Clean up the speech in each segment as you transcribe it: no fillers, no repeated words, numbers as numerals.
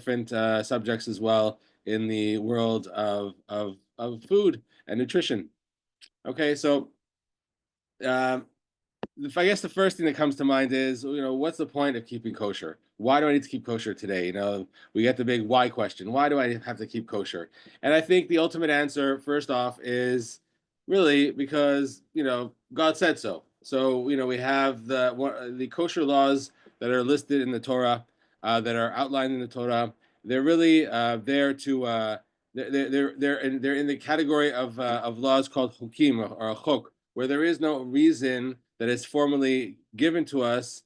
different subjects as well in the world of food and nutrition. Okay, so um, if I guess the first thing that comes to mind is, what's the point of keeping kosher? Why do I need to keep kosher today? We get the big why question. Why do I have to keep kosher? And I think the ultimate answer, first off, is really because, God said so. So, we have the kosher laws that are listed in the Torah, that are outlined in the Torah. They're really there to they're in the category of laws called chukim or a chok, where there is no reason that is formally given to us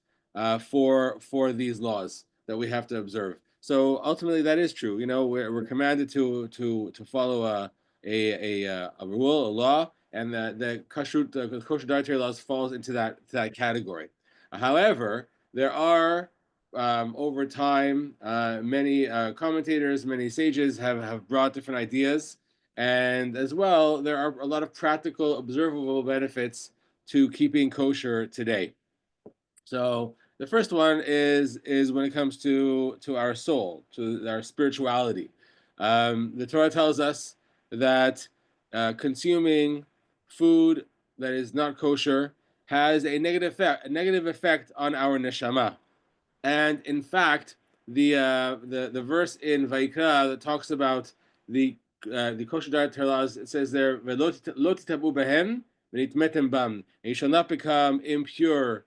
for these laws that we have to observe. So ultimately, that is true. We're commanded to follow a rule, a law, and the kashrut, the kosher dietary laws falls into that category. However, there are over time, many commentators, many sages have brought different ideas, and as well, there are a lot of practical, observable benefits to keeping kosher today. So the first one is when it comes to our soul, to our spirituality. The Torah tells us that consuming food that is not kosher has a negative effect on our neshama. And in fact, the verse in Vayikra that talks about the kosher dietary laws, it says there, "Lo titabu behem v'nitmetem bam." And you shall not become impure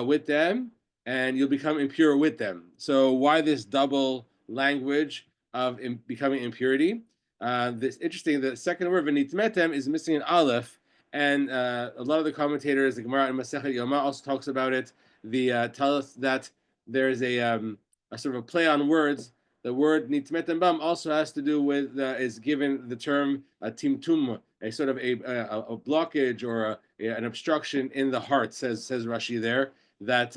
with them, and you'll become impure with them. So why this double language of becoming impurity? This interesting. The second word v'nitmetem is missing an aleph, and a lot of the commentators, the Gemara and Masechet Yoma, also talks about it. The tell us that there's a sort of a play on words. The word nitmetem bam also has to do with is given the term timtum, a sort of a blockage or an obstruction in the heart. Says Rashi there that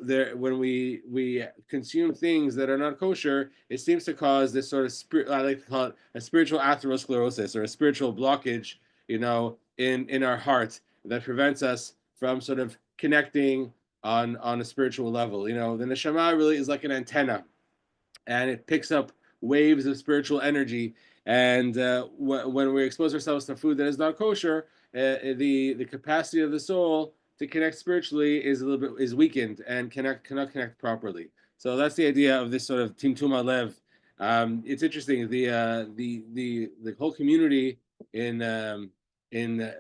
there when we consume things that are not kosher, it seems to cause this sort of I like to call it a spiritual atherosclerosis or a spiritual blockage, in our heart that prevents us from sort of connecting on a spiritual level. The neshama really is like an antenna, and it picks up waves of spiritual energy. And when we expose ourselves to food that is not kosher, the capacity of the soul to connect spiritually is weakened and cannot connect properly. So that's the idea of this sort of timtum lev. It's interesting. The whole community in during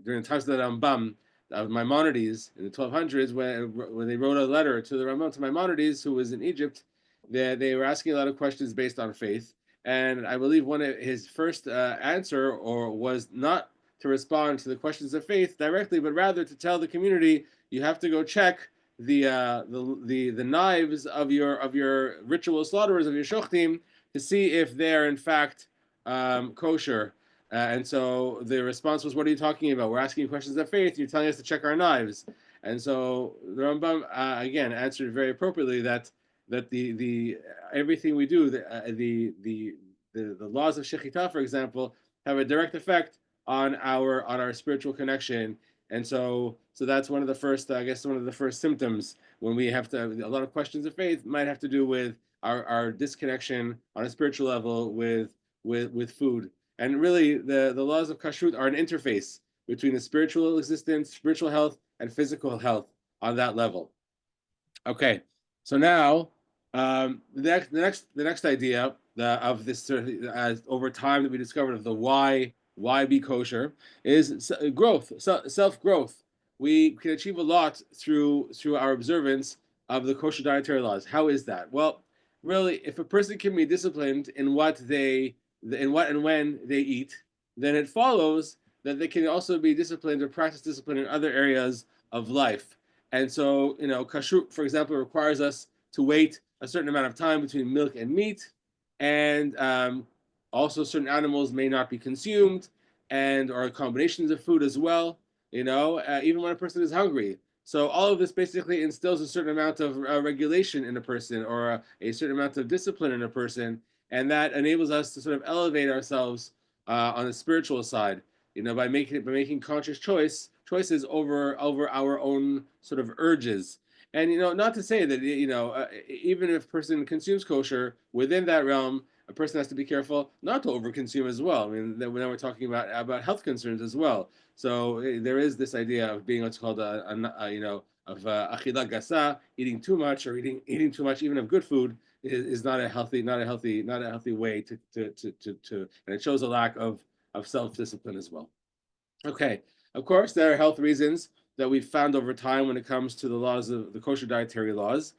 the times of the Rambam, of Maimonides in the 1200s, when they wrote a letter to the Rambam, to Maimonides, who was in Egypt. They were asking a lot of questions based on faith, and I believe one of his first answer was not to respond to the questions of faith directly, but rather to tell the community, you have to go check the knives of your ritual slaughterers, of your shochtim, to see if they're in fact kosher. And so the response was, "What are you talking about? We're asking you questions of faith. You're telling us to check our knives." And so the Rambam again answered very appropriately that the everything we do, the laws of shechita, for example, have a direct effect on our spiritual connection. And so that's one of the first, I guess, one of the first symptoms when we have to. A lot of questions of faith might have to do with our disconnection on a spiritual level with food. And really, the laws of kashrut are an interface between the spiritual existence, spiritual health, and physical health on that level. Okay, so now the next idea of this over time that we discovered of the why be kosher is growth, self growth. We can achieve a lot through our observance of the kosher dietary laws. How is that? Well, really, if a person can be disciplined in what and when they eat, then it follows that they can also be disciplined or practice discipline in other areas of life. And so, kashrut, for example, requires us to wait a certain amount of time between milk and meat, and also certain animals may not be consumed, and or combinations of food as well. Even when a person is hungry. So all of this basically instills a certain amount of regulation in a person, or a certain amount of discipline in a person, and that enables us to sort of elevate ourselves on the spiritual side. By making conscious choices over our own sort of urges. And not to say that even if a person consumes kosher within that realm, a person has to be careful not to overconsume as well. I mean, now we're talking about health concerns as well. So there is this idea of being what's called of achila gasa, eating too much or eating too much even of good food is not a healthy way to, and it shows a lack of self-discipline as well. Okay, of course, there are health reasons that we've found over time when it comes to the laws of the kosher dietary laws.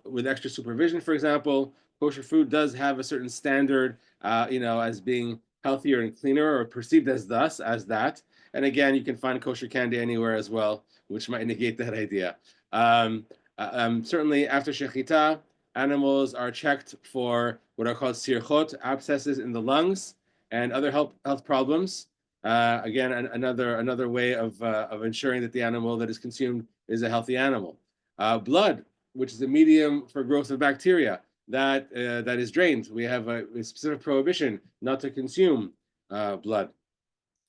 With extra supervision, for example, kosher food does have a certain standard, as being healthier and cleaner, or perceived as that. And again, you can find kosher candy anywhere as well, which might negate that idea. Certainly, after shechita, animals are checked for what are called sirchot, abscesses in the lungs, and other health problems. Again, another way of ensuring that the animal that is consumed is a healthy animal. Blood, which is a medium for growth of bacteria, that is drained. We have a specific prohibition not to consume blood.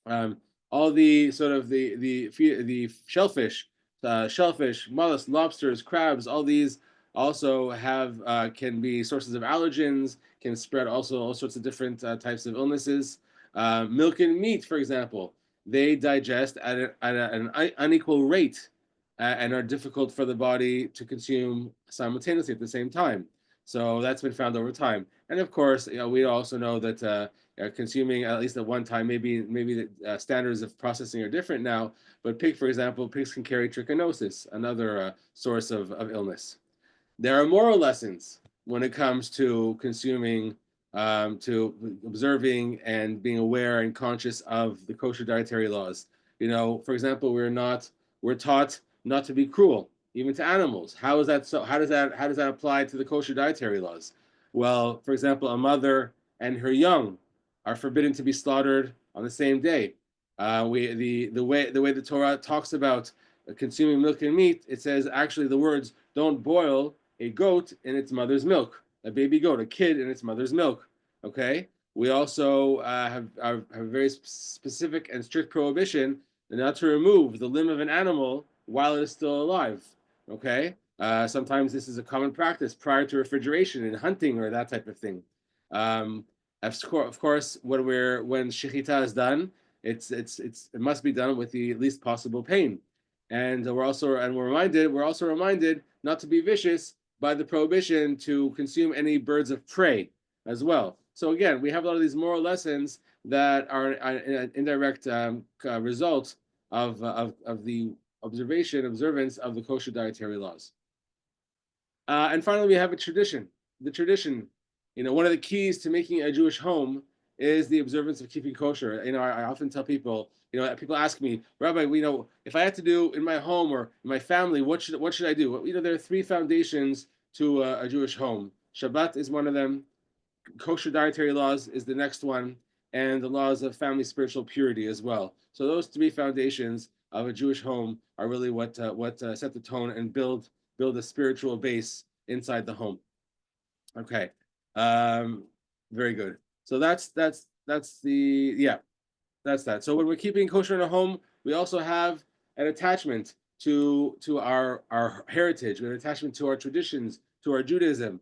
Um, all the sort of the shellfish, mollusks, lobsters, crabs, all these also have can be sources of allergens, can spread also all sorts of different types of illnesses. Milk and meat, for example, they digest at an unequal rate and are difficult for the body to consume simultaneously at the same time. So that's been found over time. And of course, we also know that consuming at least at one time, maybe the standards of processing are different now. But for example, pigs can carry trichinosis, another source of illness. There are moral lessons when it comes to consuming, to observing and being aware and conscious of the kosher dietary laws. For example, we're taught not to be cruel, even to animals. How is that so? How does that apply to the kosher dietary laws? Well, for example, a mother and her young are forbidden to be slaughtered on the same day. The way the Torah talks about consuming milk and meat, it says actually the words don't boil a goat in its mother's milk, a baby goat, a kid in its mother's milk. Okay. We also have a very specific and strict prohibition not to remove the limb of an animal while it is still alive. Okay. Sometimes this is a common practice prior to refrigeration in hunting or that type of thing. Of course, when shechita is done, it must be done with the least possible pain, and we're also reminded not to be vicious by the prohibition to consume any birds of prey as well. So again, we have a lot of these moral lessons that are an indirect result of the observance of the kosher dietary laws. And finally, we have a tradition. The tradition, one of the keys to making a Jewish home is the observance of keeping kosher. I often tell people, people ask me, Rabbi, if I had to do in my home or in my family, what should I do? Well, there are three foundations to a Jewish home. Shabbat is one of them. Kosher dietary laws is the next one, and the laws of family spiritual purity as well. So those three foundations of a Jewish home are really what set the tone and build a spiritual base inside the home. Okay, very good. So that's the yeah, that's that. So when we're keeping kosher in a home, we also have an attachment to our heritage, an attachment to our traditions, to our Judaism,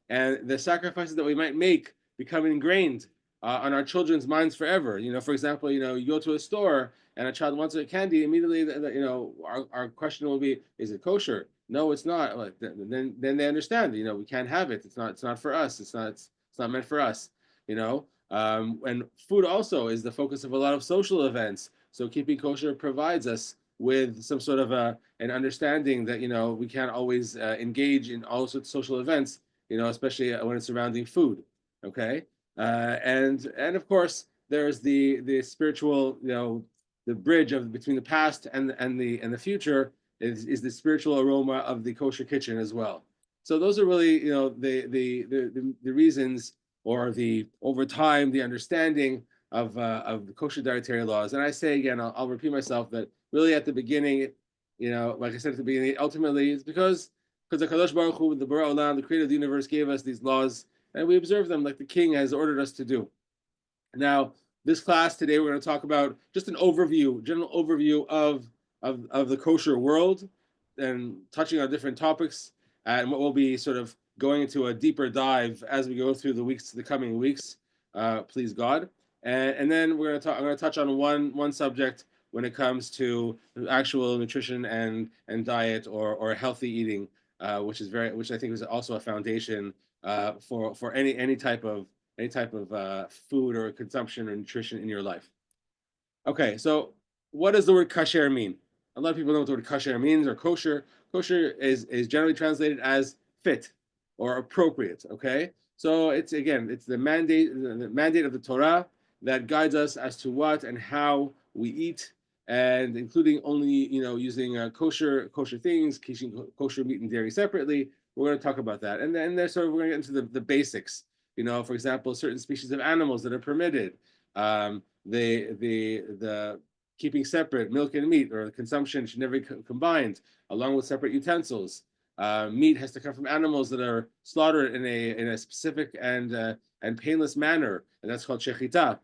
and the sacrifices that we might make become ingrained on our children's minds forever. For example, you go to a store and a child wants a candy, immediately, our question will be, is it kosher? No, it's not. Then they understand. We can't have it. It's not for us. It's not meant for us. And food also is the focus of a lot of social events. So keeping kosher provides us with some sort of an understanding that we can't always engage in all sorts of social events. Especially when it's surrounding food. Okay, and of course there's the spiritual, the bridge between the past and the future is the spiritual aroma of the kosher kitchen as well. So those are really the reasons, or the over time the understanding of the kosher dietary laws. And I say again, I'll repeat myself, that really at the beginning, like I said at the beginning, ultimately it's because the Kadosh Baruch Hu, the Bara Olam, the creator of the universe, gave us these laws, and we observe them like the King has ordered us to do. Now, this class today, we're going to talk about just an overview, general overview of the kosher world. and touching on different topics, and what we'll be sort of going into a deeper dive as we go through the coming weeks, please God. And then we're going to talk. I'm going to touch on one subject when it comes to actual nutrition and diet or healthy eating, which I think is also a foundation for any type of food or consumption or nutrition in your life. Okay, so what does the word kasher mean? A lot of people know what the word kasher means or kosher. Kosher is generally translated as fit or appropriate. Okay, so it's the mandate of the Torah that guides us as to what and how we eat, and including only using kosher things, kosher meat and dairy separately. We're going to talk about that, and then we're going to get into the basics. For example, certain species of animals that are permitted. The keeping separate milk and meat, or the consumption should never be combined, along with separate utensils. Meat has to come from animals that are slaughtered in a specific and painless manner, and that's called shechita.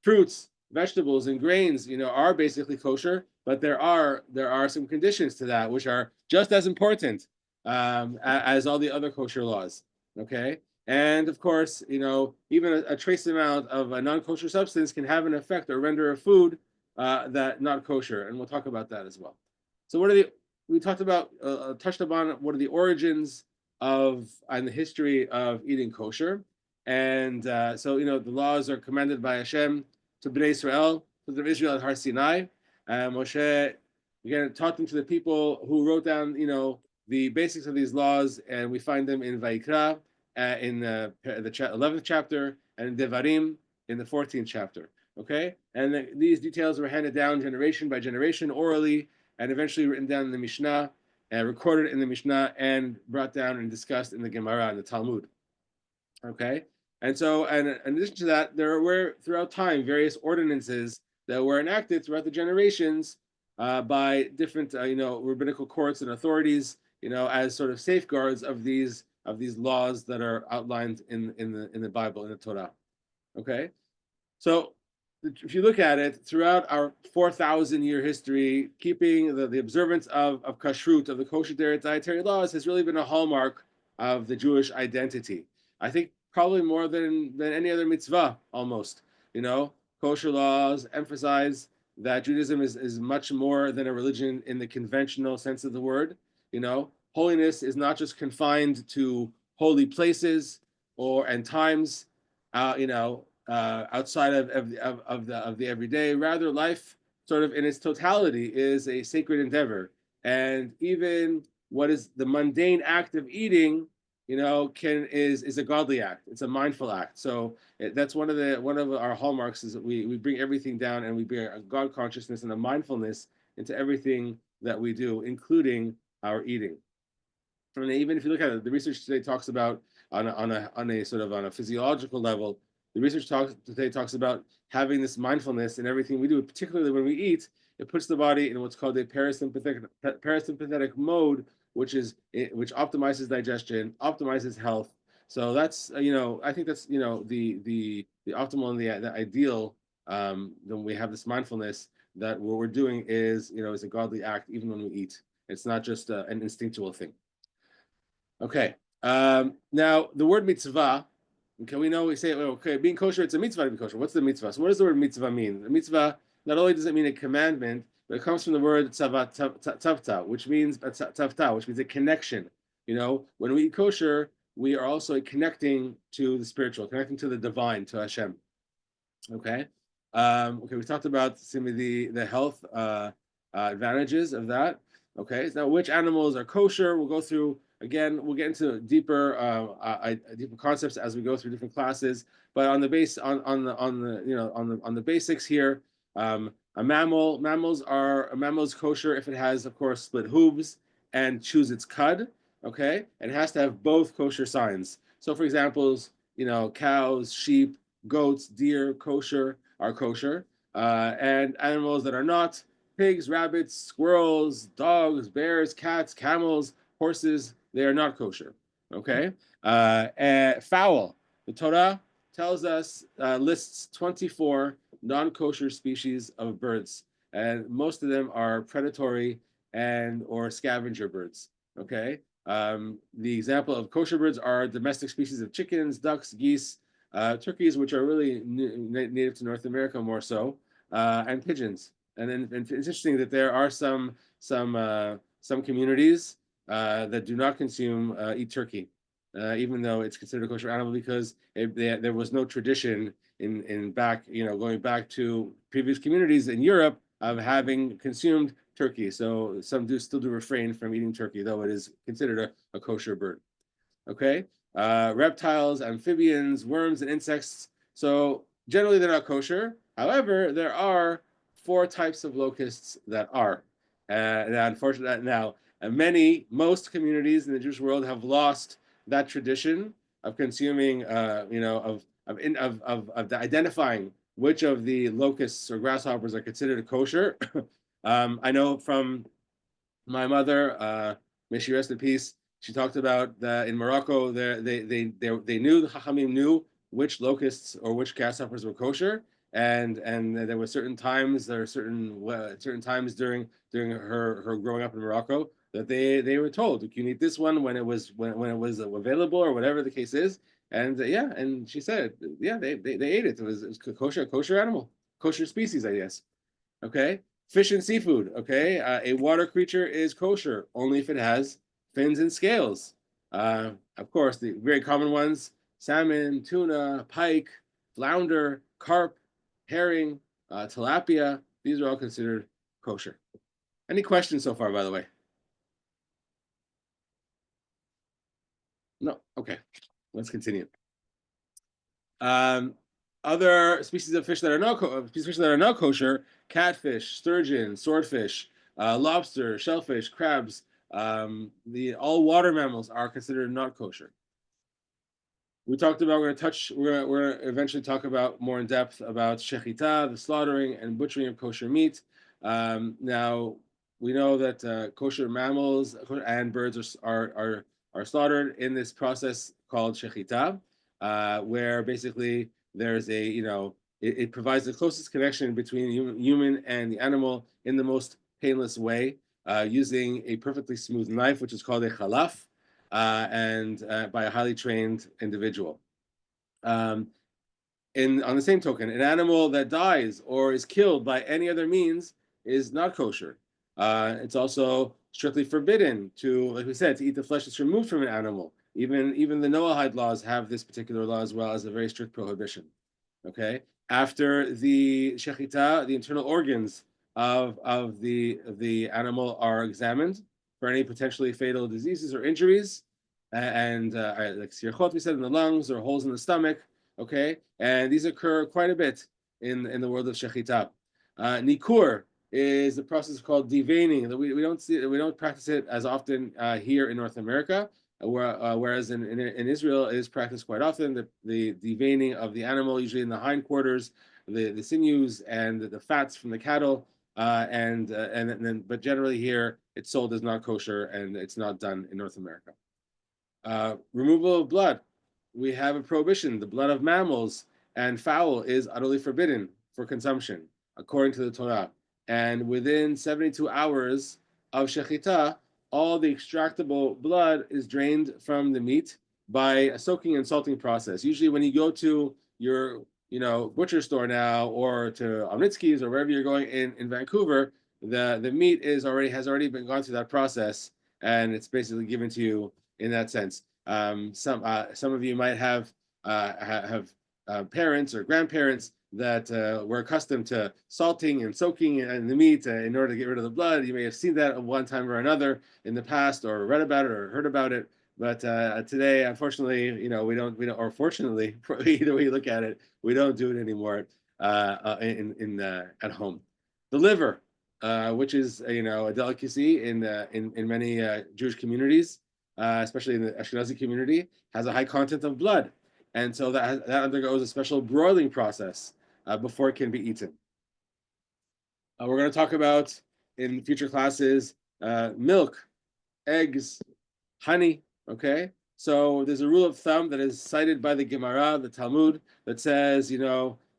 Fruits, vegetables, and grains, are basically kosher, but there are some conditions to that which are just as important as all the other kosher laws. Okay, and of course, even a trace amount of a non-kosher substance can have an effect or render a food that not kosher, and we'll talk about that as well. So, we touched upon what are the origins of and the history of eating kosher, and so the laws are commanded by Hashem to Bnei Israel, to the Israel at Har Sinai. Moshe again taught them to the people who wrote down the basics of these laws, and we find them in Vayikra in the 11th chapter, and in Devarim in the 14th chapter. Okay, and these details were handed down generation by generation orally, and eventually written down in the Mishnah, and recorded in the Mishnah, and brought down and discussed in the Gemara and the Talmud. Okay, and so, and in addition to that, there were throughout time various ordinances that were enacted throughout the generations by different rabbinical courts and authorities, as sort of safeguards of these laws that are outlined in the Bible, in the Torah. Okay, so if you look at it, throughout our 4,000-year history, keeping the observance of kashrut, of the kosher dietary laws, has really been a hallmark of the Jewish identity. I think probably more than any other mitzvah, almost. Kosher laws emphasize that Judaism is much more than a religion in the conventional sense of the word. Holiness is not just confined to holy places and times, outside of the everyday. Rather, life, sort of in its totality, is a sacred endeavor, and even what is the mundane act of eating, is a godly act. It's a mindful act. So that's one of our hallmarks, is that we bring everything down, and we bring a God consciousness and a mindfulness into everything that we do, including our eating. And even if you look at it, the research today talks about on a physiological level. The research today talks about having this mindfulness in everything we do, particularly when we eat. It puts the body in what's called a parasympathetic mode, which optimizes digestion, optimizes health. So that's I think that's the optimal and the ideal. When we have this mindfulness, that what we're doing is a godly act, even when we eat. It's not just an instinctual thing. Okay. Now the word mitzvah. Okay, we say, okay, being kosher, it's a mitzvah to be kosher. What's the mitzvah? So what does the word mitzvah mean? The mitzvah not only does it mean a commandment, but it comes from the word tzavta, which means a connection. When we eat kosher, we are also connecting to the spiritual, connecting to the divine, to Hashem. Okay. We talked about some of the health advantages of that. Okay, so now which animals are kosher? We'll go through again. We'll get into deeper concepts as we go through different classes. But on the basics here, a mammal's kosher if it has, of course, split hooves and chews its cud. Okay, and it has to have both kosher signs. So, for examples, cows, sheep, goats, deer, are kosher, and animals that are not: pigs, rabbits, squirrels, dogs, bears, cats, camels, horses, they are not kosher. Okay? Fowl. The Torah tells us, lists 24 non-kosher species of birds, and most of them are predatory and or scavenger birds. Okay. The example of kosher birds are domestic species of chickens, ducks, geese, turkeys, which are really native to North America more so, and pigeons. And then and it's interesting that there are some communities that do not consume eat turkey, even though it's considered a kosher animal because there was no tradition in back going back to previous communities in Europe of having consumed turkey. So some still do refrain from eating turkey, though it is considered a kosher bird. Okay, reptiles, amphibians, worms, and insects. So generally they're not kosher. However, there are four types of locusts that are. Now, unfortunately, most communities in the Jewish world have lost that tradition of consuming, of identifying which of the locusts or grasshoppers are considered kosher. I know from my mother, may she rest in peace. She talked about that in Morocco, they knew the Chachamim knew which locusts or which grasshoppers were kosher, and there were certain times during her growing up in Morocco that they were told you can eat this one when it was available or whatever the case is, and yeah, and she said yeah they ate it. It was kosher animal, kosher species, I guess. Okay. Fish and seafood. Okay. A water creature is kosher only if it has fins and scales. Of course, the very common ones: salmon, tuna, pike, flounder, carp, herring, tilapia. These are all considered kosher. Any questions so far, by the way? No. Okay. Let's continue. Um, Other species of fish that are not kosher: catfish, sturgeon, swordfish, lobster, shellfish, crabs. The all water mammals are considered not kosher. We talked about. We're gonna eventually talk about more in depth about shechita, the slaughtering and butchering of kosher meat. Now we know that kosher mammals and birds are slaughtered in this process called shechita, where basically there's it provides the closest connection between the human and the animal in the most painless way, using a perfectly smooth knife, which is called a chalaf, and by a highly trained individual. Um, on the same token, an animal that dies or is killed by any other means is not kosher. It's also strictly forbidden to, like we said, to eat the flesh that's removed from an animal. Even the Noahide laws have this particular law as well as a very strict prohibition. Okay, after the shechita, the internal organs of the animal are examined for any potentially fatal diseases or injuries, and like sirchot we said in the lungs or holes in the stomach. Okay, and these occur quite a bit in the world of shechita. Nikur is the process called deveining. We don't practice it as often here in North America, whereas in Israel it is practiced quite often. The deveining of the animal, usually in the hindquarters, the sinews and the fats from the cattle, and then but generally here it's sold as not kosher and it's not done in North America. Removal of blood. We have a prohibition. The blood of mammals and fowl is utterly forbidden for consumption, according to the Torah. And within 72 hours of shechita, all the extractable blood is drained from the meat by a soaking and salting process. Usually, when you go to your butcher store now or to Omnitsky's or wherever you're going in Vancouver, the meat has already been gone through that process, and it's basically given to you in that sense. Some of you might have parents or grandparents that were accustomed to salting and soaking in the meat in order to get rid of the blood. You may have seen that at one time or another in the past, or read about it, or heard about it. But today, unfortunately, or fortunately, either way you look at it, we don't do it anymore at home. The liver, which is a delicacy in many Jewish communities, especially in the Ashkenazi community, has a high content of blood, and so that undergoes a special broiling process before it can be eaten. We're going to talk about in future classes milk, eggs, honey. Okay, so there's a rule of thumb that is cited by the Gemara, the Talmud, that says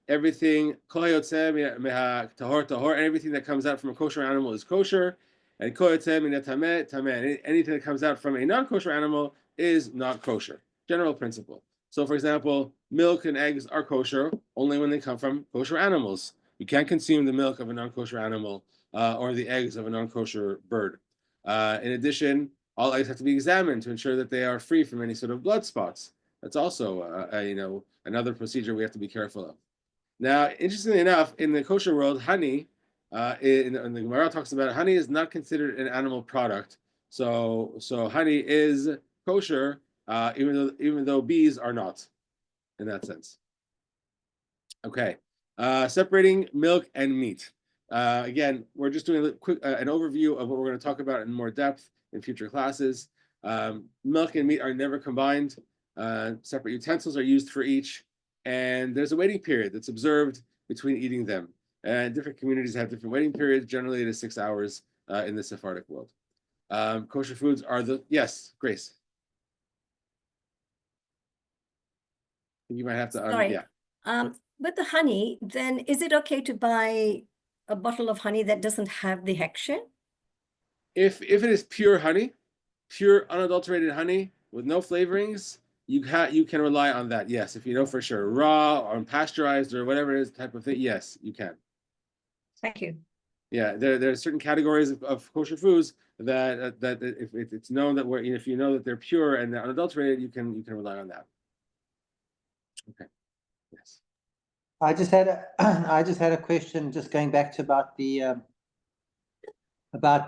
everything tahor tahor, and everything that comes out from a kosher animal is kosher. And koyatzeh min tameh tameh. Anything that comes out from a non-kosher animal is not kosher. General principle. So, for example, milk and eggs are kosher only when they come from kosher animals. You can't consume the milk of a non-kosher animal or the eggs of a non-kosher bird. In addition, all eggs have to be examined to ensure that they are free from any sort of blood spots. That's also, another procedure we have to be careful of. Now, interestingly enough, in the kosher world, honey, in the Gemara talks about honey is not considered an animal product. So honey is kosher, even though bees are not, in that sense. Okay, separating milk and meat. Again, we're just doing a quick an overview of what we're going to talk about in more depth in future classes. Milk and meat are never combined. Separate utensils are used for each, and there's a waiting period that's observed between eating them. And different communities have different waiting periods. Generally, it is 6 hours in the Sephardic world. Kosher foods are yes, Grace. You might have to. Sorry. Yeah. With the honey, then is it okay to buy a bottle of honey that doesn't have the hechsher? If it is pure honey, pure unadulterated honey with no flavorings, you can rely on that. Yes, if you know for sure, raw or unpasteurized or whatever it is type of thing. Yes, you can. Thank you. Yeah, there are certain categories of kosher foods that if it's known that if you know that they're pure and they're unadulterated, you can rely on that. Okay. Yes. I just had a question, just going back to about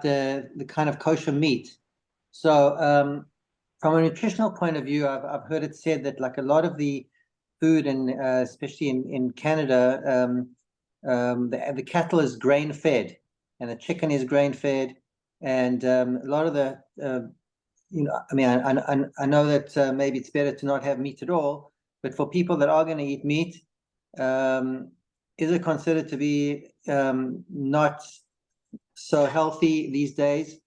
the kind of kosher meat. So from a nutritional point of view, I've heard it said that like a lot of the food, and especially in Canada, the cattle is grain fed, and the chicken is grain fed, and a lot of the I mean, I know that maybe it's better to not have meat at all, but for people that are going to eat meat, is it considered to be not so healthy these days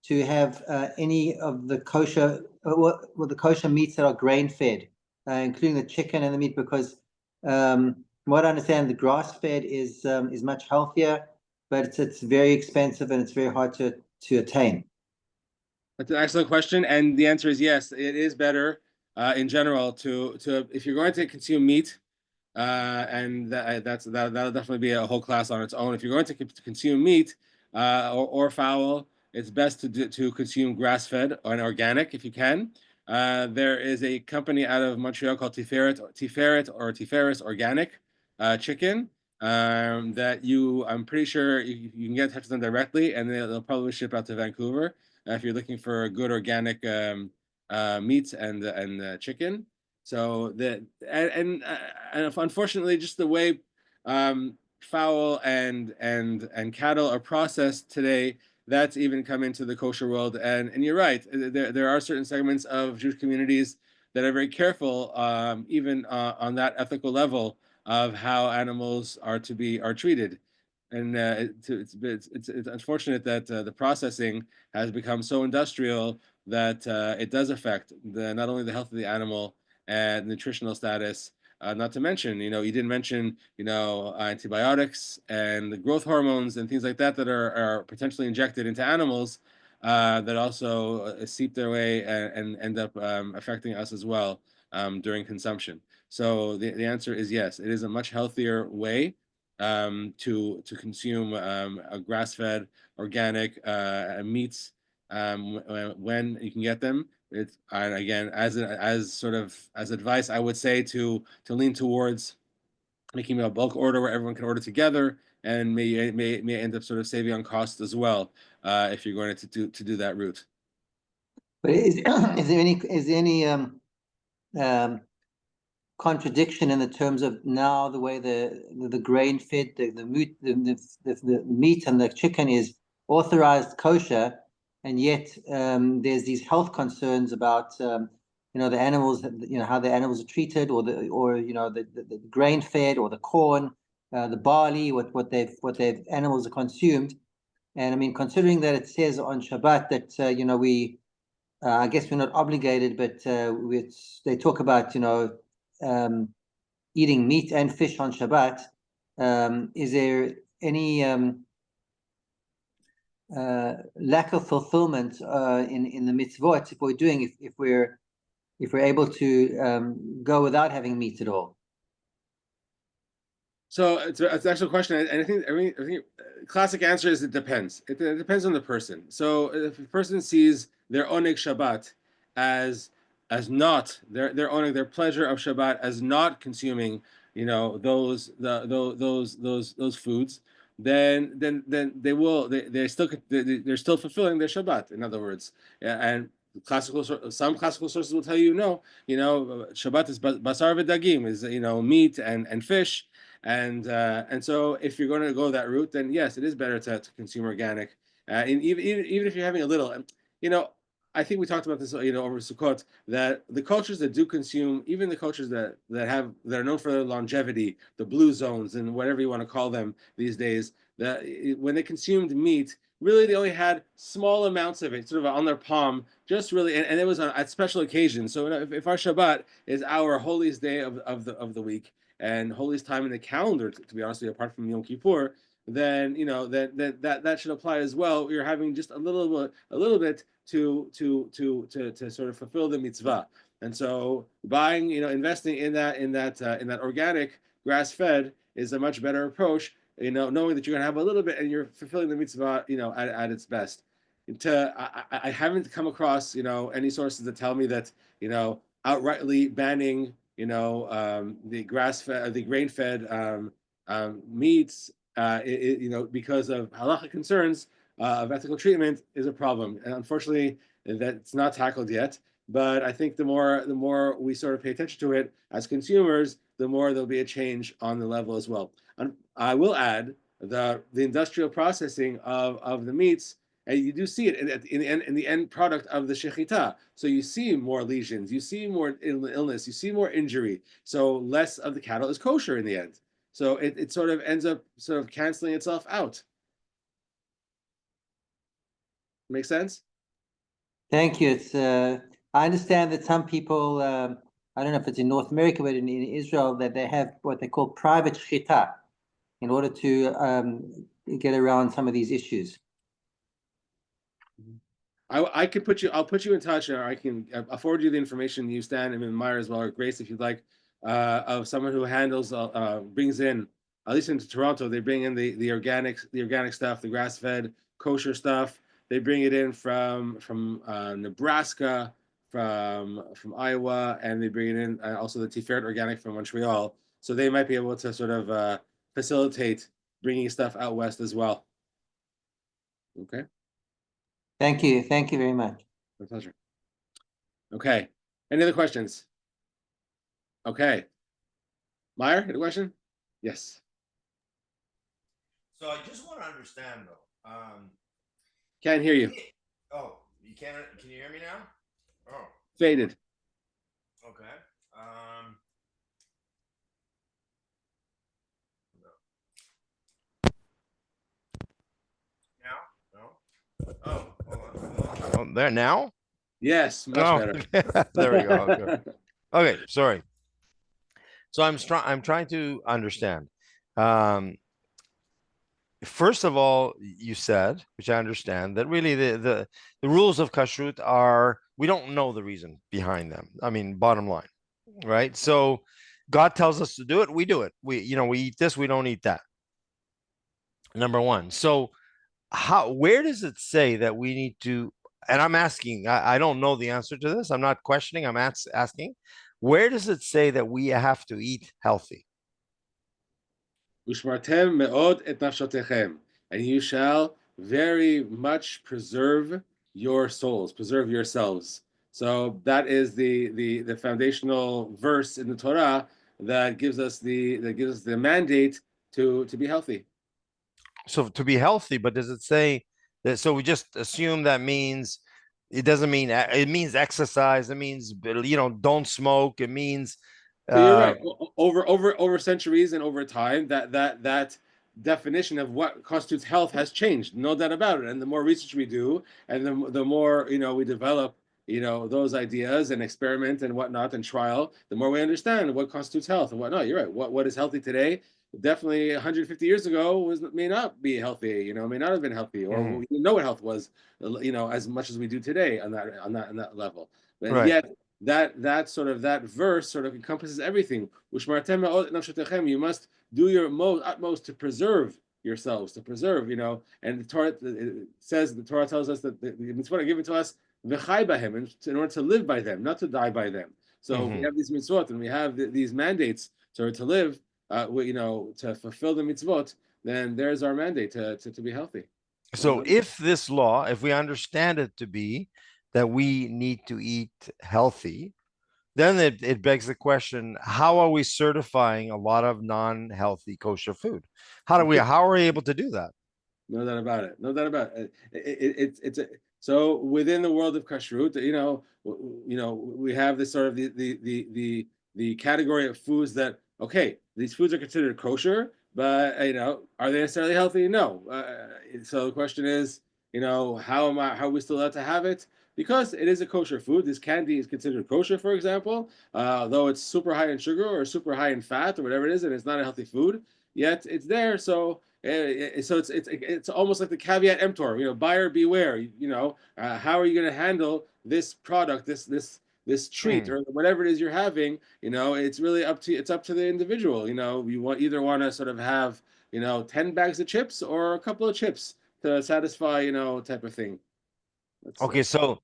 to have any of the kosher the kosher meats that are grain fed, including the chicken and the meat? Because from what I understand, the grass fed is much healthier, but it's very expensive and it's very hard to attain. That's an excellent question, and the answer is yes. It is better in general to if you're going to consume meat, and that'll definitely be a whole class on its own. If you're going to consume meat or fowl, it's best to consume grass-fed and organic if you can. There is a company out of Montreal called Tiferes Organic Chicken that I'm pretty sure you can get in touch with them directly, and they'll probably ship out to Vancouver if you're looking for a good organic meats and chicken. So and unfortunately, just the way fowl and cattle are processed today, that's even come into the kosher world. And you're right, there are certain segments of Jewish communities that are very careful, even on that ethical level, of how animals are treated. And it's unfortunate that the processing has become so industrial that it does affect not only the health of the animal and nutritional status. Not to mention, you didn't mention, antibiotics and the growth hormones and things like that that are potentially injected into animals that also seep their way and end up affecting us as well during consumption. So the answer is yes. It is a much healthier way to consume a grass-fed organic meats when you can get them. And again, as advice, I would say to lean towards making a bulk order where everyone can order together, and may end up sort of saving on cost as well if you're going to do that route. But is there any contradiction in the terms of now the way the grain fed the meat and the chicken is authorized kosher, and yet there's these health concerns about the animals, how the animals are treated, or the grain fed, or the corn, the barley, what they've animals are consumed. And I mean, considering that it says on Shabbat that we I guess we're not obligated, but they talk about eating meat and fish on Shabbat. Is there any lack of fulfillment in the mitzvot if we're doing if we're able to go without having meat at all. So it's an actual question, and I think classic answer is it depends. It depends on the person. So if a person sees their oneg Shabbat as not their oneg, their pleasure of Shabbat as not consuming, those foods, then they're still fulfilling their Shabbat. In other words, and some classical sources will tell you no. Shabbat is basar v'dagim, is meat and fish. And so if you're going to go that route, then yes, it is better to consume organic. And even if you're having a little, I think we talked about this, over Sukkot, that the cultures that do consume, even the cultures that are known for their longevity, the blue zones and whatever you want to call them these days, that when they consumed meat, really they only had small amounts of it, sort of on their palm, just really, and it was at special occasions. So if our Shabbat is our holiest day of the week, and holiest time in the calendar, to be honest with you, apart from Yom Kippur, then that should apply as well. You're having just a little bit to sort of fulfill the mitzvah. And so buying, investing in that organic grass fed is a much better approach. Knowing that you're going to have a little bit and you're fulfilling the mitzvah, at its best. I haven't come across any sources that tell me that outrightly banning the grass-fed, the grain-fed meats, because of halachic concerns of ethical treatment is a problem. And unfortunately, that's not tackled yet. But I think the more we sort of pay attention to it as consumers, the more there'll be a change on the level as well. And I will add that the industrial processing of the meats, and you do see it in the end product of the shechita. So you see more lesions, you see more illness, you see more injury. So less of the cattle is kosher in the end. So it sort of ends up sort of canceling itself out. Make sense? Thank you. It's I understand that some people, I don't know if it's in North America, but in Israel, that they have what they call private shechita in order to get around some of these issues. I'll put you in touch, or I'll forward you the information, you, Stan, and Meyer as well, or Grace, if you'd like, of someone who handles, brings in, at least into Toronto, they bring in the organic stuff, the grass-fed, kosher stuff. They bring it in from Nebraska, from Iowa, and they bring it in also the Tiferet Organic from Montreal. So they might be able to sort of facilitate bringing stuff out west as well. Okay. Thank you. Thank you very much. My pleasure. Okay. Any other questions? Okay. Meyer, any question? Yes. So I just want to understand though. Can't hear you. Oh, you can't. Can you hear me now? Oh, Faded. okay. Now? No. Oh, hold on. Oh, there now? Yes, much better. There we go. Okay. Okay, sorry. So I'm trying to understand. First of all, you said, which I understand, that really the rules of kashrut are, we don't know the reason behind them. I mean, bottom line, right? So God tells us to do it, we do it. We eat this, we don't eat that. Number one. So where does it say that we need to, and I'm asking, I don't know the answer to this. I'm not questioning, I'm asking, where does it say that we have to eat healthy? Ushmartem me'od et nafshotechem, and you shall very much preserve your souls, preserve yourselves. So that is the foundational verse in the Torah that gives us the mandate to be healthy. So to be healthy, but does it say that? So we just assume that means, it doesn't mean, it means exercise. It means, don't smoke. It means. So you're right. Over centuries and over time, that definition of what constitutes health has changed, no doubt about it. And the more research we do, and the more we develop those ideas and experiment and whatnot and trial, the more we understand what constitutes health and whatnot. You're right. What is healthy today definitely 150 years ago may not be healthy, may not have been healthy, or Mhm. we didn't know what health was, as much as we do today on that level. And Right. yet that verse sort of encompasses everything. You must do your utmost to preserve yourselves, to preserve, and the Torah the Torah tells us that the mitzvot are given to us v'chai b'hem, in order to live by them, not to die by them. So we Mhm. have these mitzvot and we have these mandates to live, to fulfill the mitzvot. Then there's our mandate to be healthy. So if this law, if we understand it to be that we need to eat healthy, then it begs the question, how are we certifying a lot of non-healthy kosher food? How are we able to do that? No doubt about it. No doubt about it. So within the world of kashrut, we have this sort of the category of foods that, okay, these foods are considered kosher, but are they necessarily healthy? No. So the question is, how are we still allowed to have it? Because it is a kosher food. This candy is considered kosher, for example, though it's super high in sugar or super high in fat or whatever it is, and it's not a healthy food. Yet it's there. So it's almost like the caveat emptor, buyer beware. How are you going to handle this product, this treat or whatever it is you're having? It's really up to the individual. You either want to sort of have 10 bags of chips or a couple of chips to satisfy type of thing. Okay, so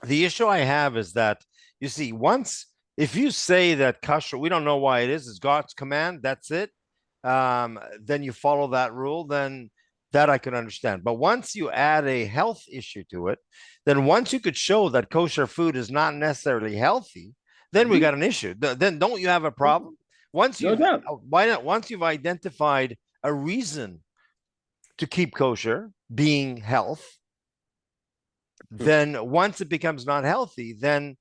the issue I have is that, you see, if you say that kasher, we don't know why it is, it's God's command, that's it, then you follow that rule, then that I can understand. But once you add a health issue to it, then once you could show that kosher food is not necessarily healthy, then we got an issue. Then don't you have a problem? No doubt. Why not? Once you've identified a reason to keep kosher being health, then once it becomes not healthy, then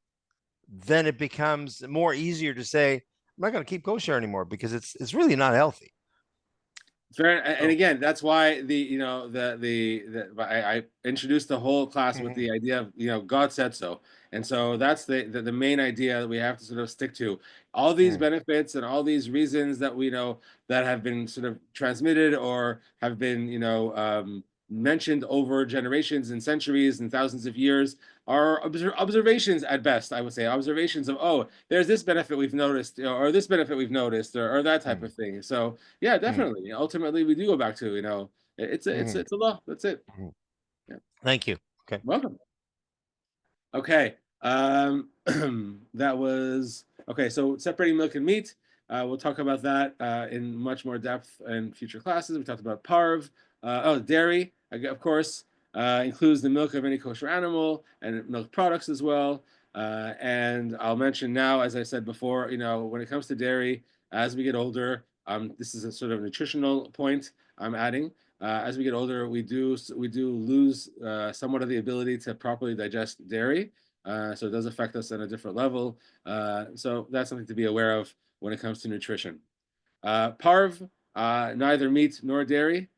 it becomes more easier to say, I'm not going to keep kosher anymore because it's really not healthy. Fair, and again, that's why I introduced the whole class with the idea of God said so, and so that's the main idea that we have to sort of stick to. All these benefits and all these reasons that we know that have been sort of transmitted or have been mentioned over generations and centuries and thousands of years are observations at best. I would say observations of, oh, there's this benefit we've noticed, or this benefit we've noticed, or that type of thing. So yeah, definitely. Ultimately, we do go back to it's a law. That's it. Yeah. Thank you. Okay. Welcome. Okay. That was okay. So separating milk and meat. We'll talk about that in much more depth in future classes. We talked about parv. Dairy, of course, includes the milk of any kosher animal and milk products as well. And I'll mention now, as I said before, when it comes to dairy, as we get older, this is a sort of nutritional point I'm adding. As we get older, we do lose somewhat of the ability to properly digest dairy. So it does affect us on a different level. So that's something to be aware of when it comes to nutrition. Parv, neither meat nor dairy.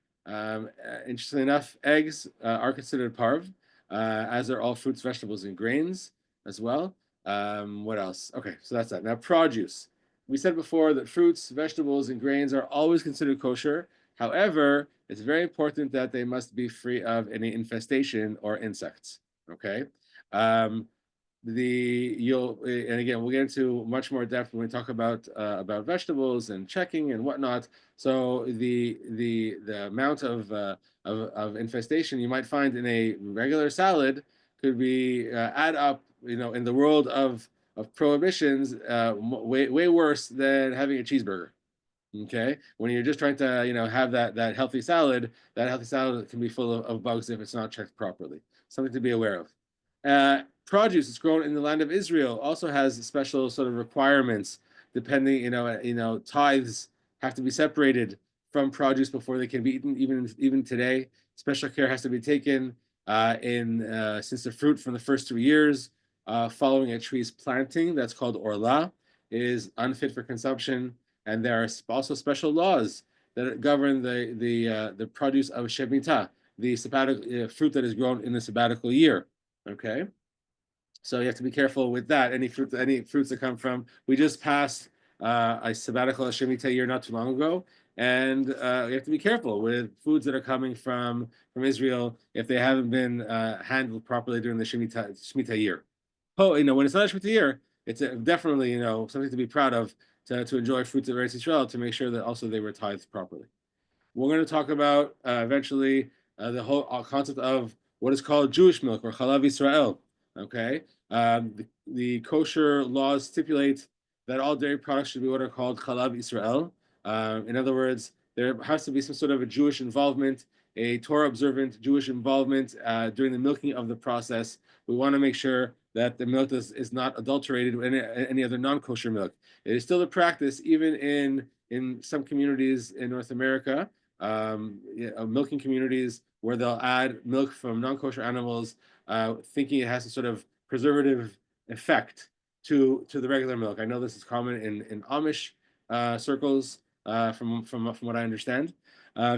Interestingly enough, eggs are considered parv, as are all fruits, vegetables, and grains as well. What else? Okay, so that's that. Now, produce. We said before that fruits, vegetables, and grains are always considered kosher. However, it's very important that they must be free of any infestation or insects. Okay. And again, we'll get into much more depth when we talk about vegetables and checking and whatnot. So the amount of infestation you might find in a regular salad could be add up, in the world of prohibitions, way worse than having a cheeseburger. Okay, when you're just trying to have that healthy salad, can be full of bugs if it's not checked properly. Something to be aware of. Produce that's grown in the land of Israel also has special sort of requirements. Depending, tithes have to be separated from produce before they can be eaten. Even today, special care has to be taken since the fruit from the first 2 years following a tree's planting, that's called orla, is unfit for consumption. And there are also special laws that govern the produce of shemitah, the sabbatical fruit that is grown in the sabbatical year. Okay. So you have to be careful with that. Any fruits that come from. We just passed a sabbatical Shemitah year not too long ago, and you have to be careful with foods that are coming from Israel if they haven't been handled properly during the Shemitah year. Oh, when it's not a Shemitah year, it's definitely something to be proud of to enjoy fruits of Eretz Israel, to make sure that also they were tithed properly. We're going to talk about eventually the whole concept of what is called Jewish milk, or Chalav Yisrael. Okay, the kosher laws stipulate that all dairy products should be what are called Chalav Yisrael. In other words, there has to be some sort of a Jewish involvement, a Torah observant Jewish involvement during the milking of the process. We want to make sure that the milk is not adulterated with any other non-kosher milk. It is still the practice, even in some communities in North America, milking communities, where they'll add milk from non-kosher animals, thinking it has a sort of preservative effect to the regular milk. I know this is common in Amish circles, from what I understand.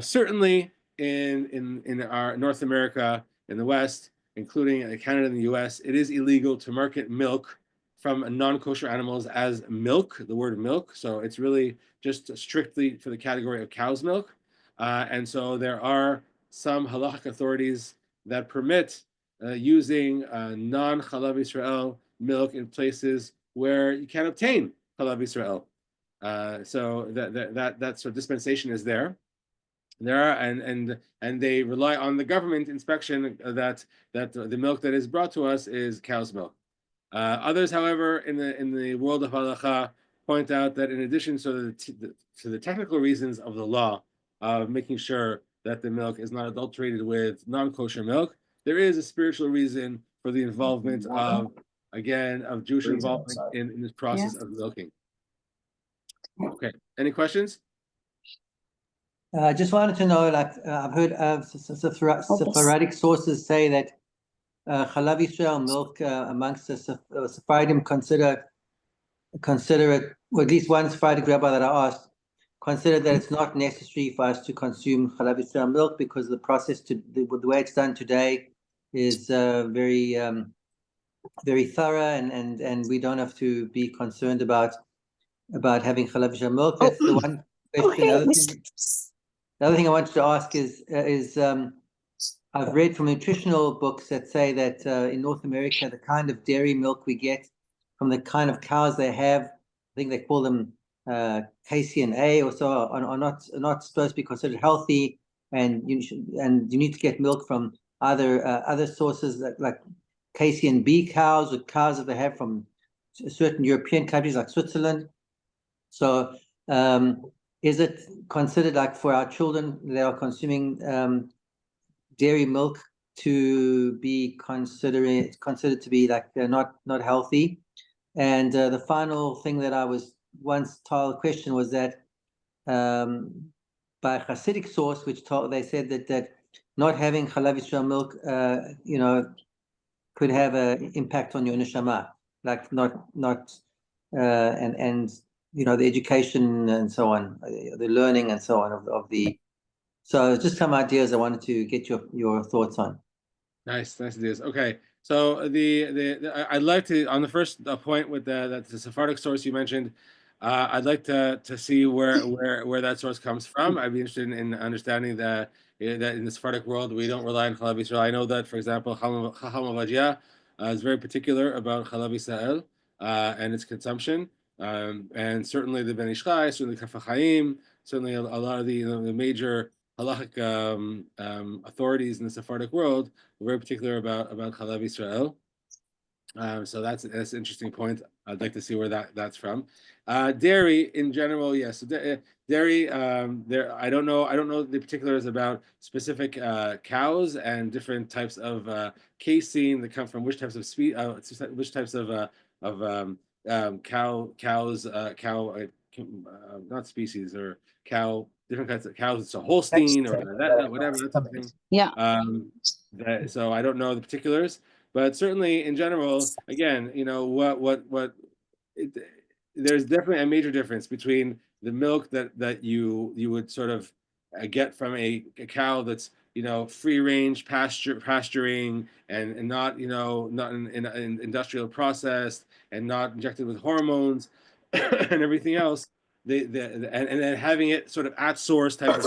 Certainly in our North America, in the West, including Canada and the US, it is illegal to market milk from non-kosher animals as milk, the word milk. So it's really just strictly for the category of cow's milk. And so there are some halachic authorities that permit using non-Chalav Yisrael milk in places where you can't obtain Chalav Yisrael. So that sort of dispensation is there. And they rely on the government inspection that the milk that is brought to us is cow's milk. Others, however, in the world of halacha, point out that in addition to the technical reasons of the law of making sure that the milk is not adulterated with non-kosher milk, there is a spiritual reason for the involvement of Jewish involvement in this process of milking. Okay, any questions? I just wanted to know, I've heard of Sephardic sources say that Chalav Yisrael milk amongst the Sephardim consider it, or at least one Sephardic rabbi that I asked, considered that it's not necessary for us to consume Chalav Yisrael milk because the process, the way it's done today, is very thorough, and we don't have to be concerned about having Chalav Yisrael milk. That's the one question. The other thing I wanted to ask is I've read from nutritional books that say that in North America, the kind of dairy milk we get from the kind of cows they have, I think they call them casein A or so, are not supposed to be considered healthy, and you need to get milk from either other sources like casein B cows, or cows that they have from certain European countries like Switzerland. So is it considered, like, for our children that are consuming dairy milk, to be considered to be like they're not healthy? And the final thing that I was once told, question was that by a Hasidic source, they said that not having Chalav Yisrael milk, could have an impact on your neshama, like not and the education and so on, the learning and so on of the. So just some ideas I wanted to get your thoughts on. Nice ideas. Okay, so I'd like to, on the first point with the Sephardic source you mentioned, I'd like to see where that source comes from. I'd be interested in understanding that in the Sephardic world we don't rely on Chalav Yisrael. I know that, for example, Chacham Ovadia is very particular about Chalav Yisrael and its consumption, and certainly the Ben Ish Chai, certainly Kaf HaChaim, certainly a lot of the major halachic authorities in the Sephardic world were very particular about Chalav Yisrael. So that's an interesting point. I'd like to see where that's from. Dairy in general, yes. Dairy. I don't know the particulars about specific cows and different types of casein that come from which types of cows, not species, or different kinds of cows. It's a Holstein or whatever, that type of thing. Yeah. So I don't know the particulars. But certainly, in general, again, there's definitely a major difference between the milk that you would sort of get from a cow that's free range pasturing and not not in industrial processed and not injected with hormones and everything else. And then having it sort of at source type of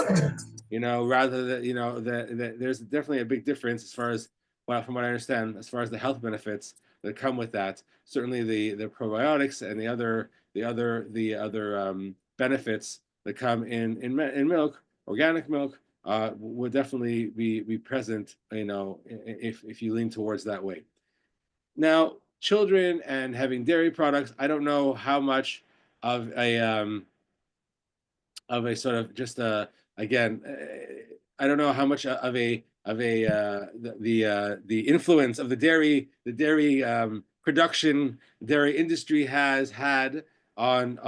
rather than there's definitely a big difference as far as, well, from what I understand, as far as the health benefits that come with that. Certainly the probiotics and the other benefits that come in milk, organic milk, would definitely be present, if you lean towards that way. Now, children and having dairy products, I don't know how much of a sort of just again, I don't know how much the influence of the dairy production, dairy industry has had on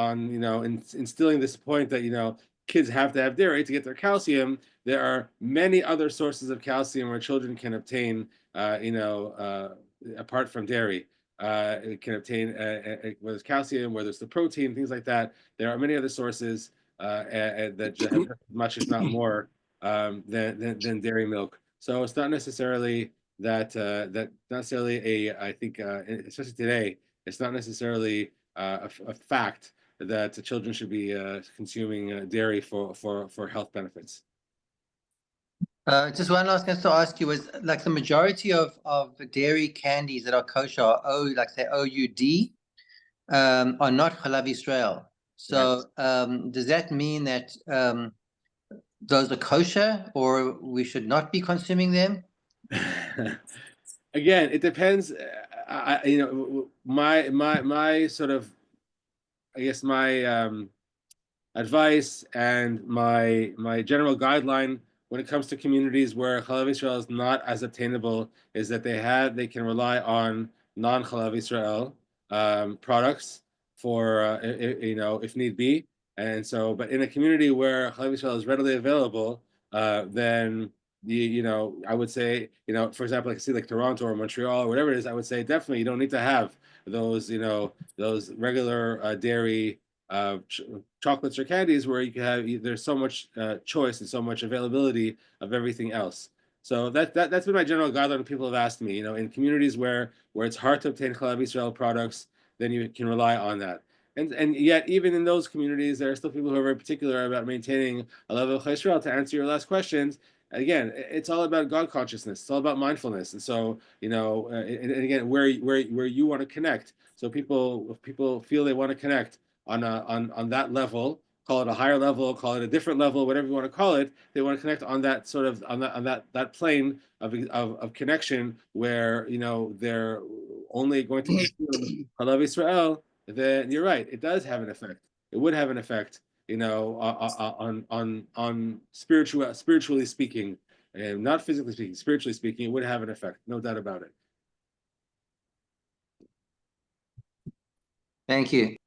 instilling this point that kids have to have dairy to get their calcium. There are many other sources of calcium where children can obtain apart from dairy. It can obtain whether it's calcium, whether it's the protein, things like that. There are many other sources that have much, if not more, than dairy milk. So it's not necessarily I think, especially today, it's not necessarily a fact that the children should be consuming dairy for health benefits. Just one last question to ask you is, like, the majority of dairy candies that are kosher are like say OUD, are not Chalav Israel. So does that mean that those are kosher, or we should not be consuming them? Again, it depends. My sort of, I guess, my advice and my general guideline when it comes to communities where Chalav Israel is not as obtainable is that they can rely on non-Chalav Israel products for if need be. And so, but in a community where Chalav Israel is readily available, then I would say, for example, like see like Toronto or Montreal or whatever it is, I would say definitely you don't need to have those those regular dairy chocolates or candies where you can have there's so much choice and so much availability of everything else. So that's been my general guideline when people have asked me, in communities where it's hard to obtain Chalav Israel products, then you can rely on that. And yet, even in those communities, there are still people who are very particular about maintaining a level of chesed. To answer your last questions, again, it's all about God consciousness. It's all about mindfulness. And so, and again, where you want to connect. So if people feel they want to connect on that level, call it a higher level, call it a different level, whatever you want to call it, they want to connect on that sort of on that plane of connection where they're only going to consume Chalav Israel. Then you're right, it does have an effect. It would have an effect, on spiritually speaking, and not physically speaking, spiritually speaking, it would have an effect, no doubt about it. Thank you.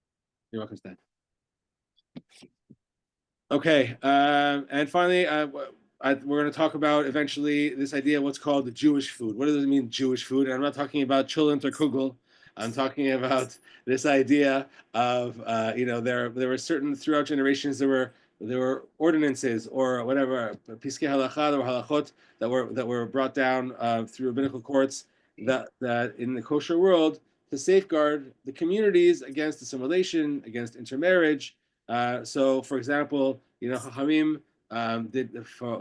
You're welcome, Stan. Okay, and finally, we're going to talk about eventually this idea of what's called the Jewish food. What does it mean, Jewish food? And I'm not talking about cholent or kugel. I'm talking about this idea of there were certain throughout generations there were ordinances or whatever piskei halacha or halachot that were brought down through rabbinical courts that in the kosher world to safeguard the communities against assimilation, against intermarriage. So, for example, Chachamim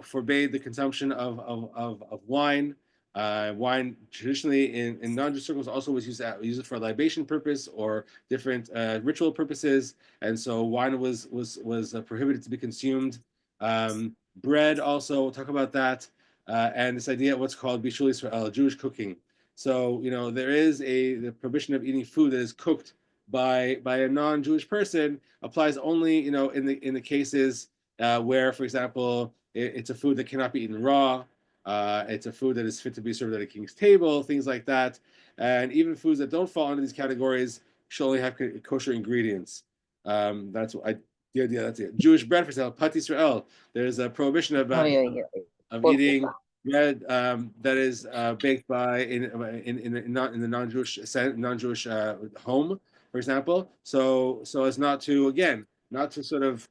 forbade the consumption of wine. Wine traditionally in non-Jewish circles also was used it for libation purpose or different ritual purposes, and so wine was prohibited to be consumed. Bread also, we'll talk about that, and this idea of what's called bishul Israel, Jewish cooking. So there is the prohibition of eating food that is cooked by a non-Jewish person applies only in the cases where, for example, it's a food that cannot be eaten raw. It's a food that is fit to be served at a king's table, things like that. And even foods that don't fall into these categories should only have kosher ingredients. That's it. Jewish bread, for example, Pat Israel. There's a prohibition about of eating bread that is baked by in the non-Jewish home, for example. So as not to sort of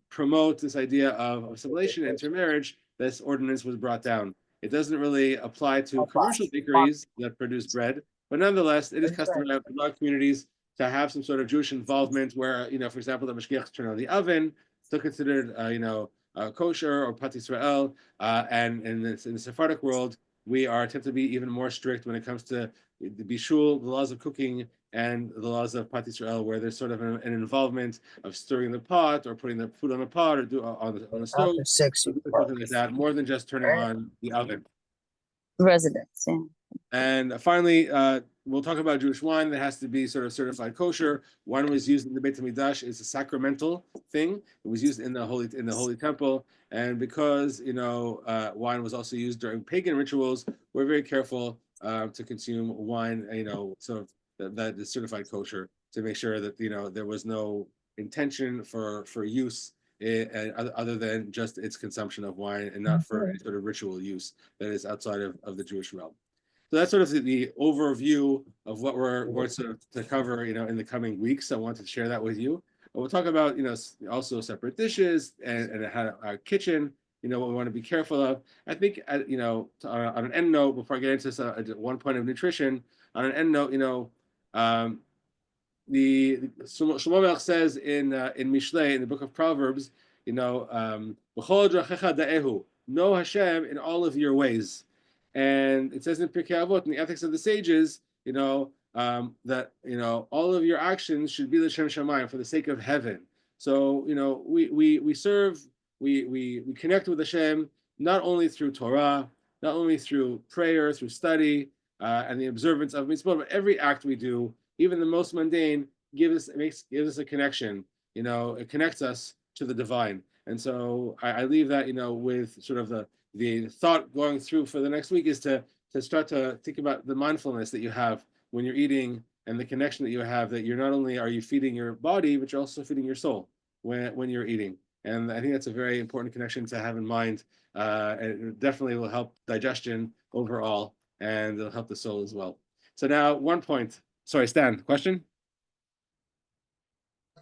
promote this idea of assimilation, intermarriage, this ordinance was brought down. It doesn't really apply to commercial bakeries that produce bread, but nonetheless, it is customary in a lot of communities to have some sort of Jewish involvement where, for example, the mashgiach turn on the oven, still considered, kosher or pat Israel, and in the Sephardic world, we are tend to be even more strict when it comes to the bishul, the laws of cooking, and the laws of pat Israel, where there's sort of an involvement of stirring the pot or putting the food on the pot or on the stove, After 6, you something like that, more than just turning on the oven. residents, yeah. And finally, we'll talk about Jewish wine that has to be sort of certified kosher. Wine was used in the Beit HaMikdash; it's a sacramental thing. It was used in the holy temple, and because wine was also used during pagan rituals, we're very careful to consume wine. So that is certified kosher to make sure that there was no intention for use other than just its consumption of wine, and not for any sort of ritual use that is outside of the Jewish realm. So that's sort of the overview of what we're going to cover, in the coming weeks. I wanted to share that with you. But we'll talk about, also separate dishes and how our kitchen, what we want to be careful of. I think, on an end note, before I get into one point of nutrition, on an end note, the Shlomo Melech says in Mishlei, in the book of Proverbs, know Hashem in all of your ways. And it says in Pirkei Avot, in the Ethics of the Sages, that all of your actions should be l'shem shamayim, for the sake of heaven. So we serve, we connect with Hashem not only through Torah, not only through prayer, through study, and the observance of mitzvot, but every act we do, even the most mundane, gives us a connection. It connects us to the divine. And so I leave that with sort of the thought going through for the next week is to start to think about the mindfulness that you have when you're eating, and the connection that you have, that you're not only are you feeding your body, but you're also feeding your soul when you're eating. And I think that's a very important connection to have in mind. And it definitely will help digestion overall, and it'll help the soul as well. So now one point. Sorry, Stan, question?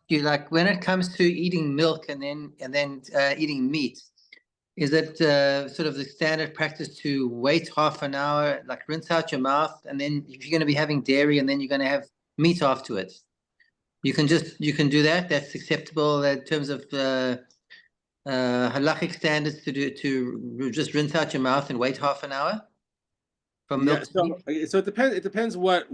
You like when it comes to eating milk and then eating meat, is it sort of the standard practice to wait half an hour, like rinse out your mouth, and then if you're going to be having dairy and then you're going to have meat afterwards, you can do that? That's acceptable in terms of halachic standards to just rinse out your mouth and wait half an hour from milk to meat? So it depends what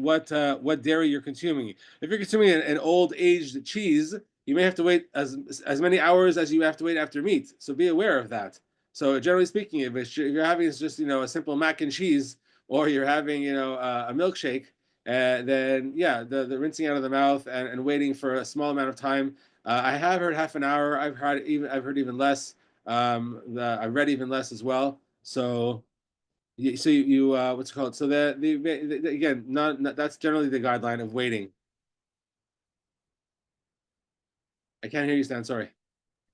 dairy you're consuming. If you're consuming an old aged cheese, you may have to wait as many hours as you have to wait after meat. So be aware of that. So generally speaking, if you're having just a simple mac and cheese, or you're having a milkshake, then yeah, the rinsing out of the mouth and waiting for a small amount of time. I have heard half an hour. I've heard even less. I've read even less as well. So you what's it called? So again, not that's generally the guideline of waiting. I can't hear you, Stan. Sorry.